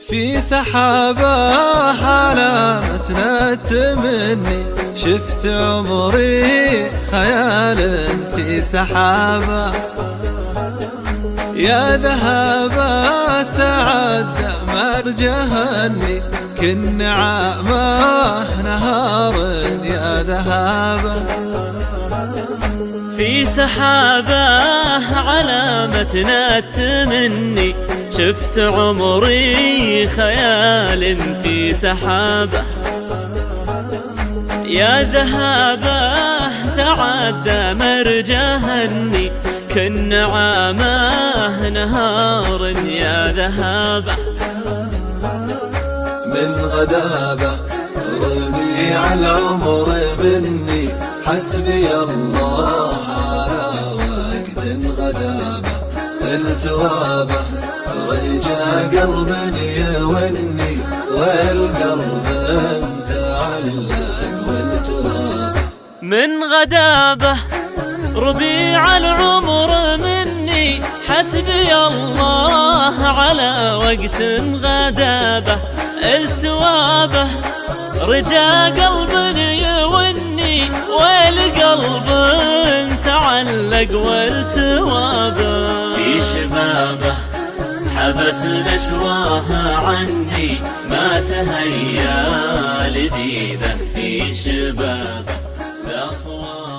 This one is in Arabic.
في سحابة علامتنا التمني، شفت عمري خيال في سحابة. يا ذهابة تعدى مرجهني، كن نعامه نهار يا ذهابة. في سحابة علامتنا التمني، شفت عمري خيال في سحابة. يا ذهابة تعدى مرجهني، كن نعامه نهار يا ذهابة. من غدابة ربيع العمر مني، حسبي الله على وقت غدابة. التوابة رجع قلب يوني، والقلب متعلق والتوابة. من غدابة ربيع العمر مني، حسبي الله على وقت غدابة. التوابة رجا قلب يوني، والقلب تعلق والتوابة. في شبابه حبس نشواها عني، ما تهيا لذيذه في شبابه بأصوات.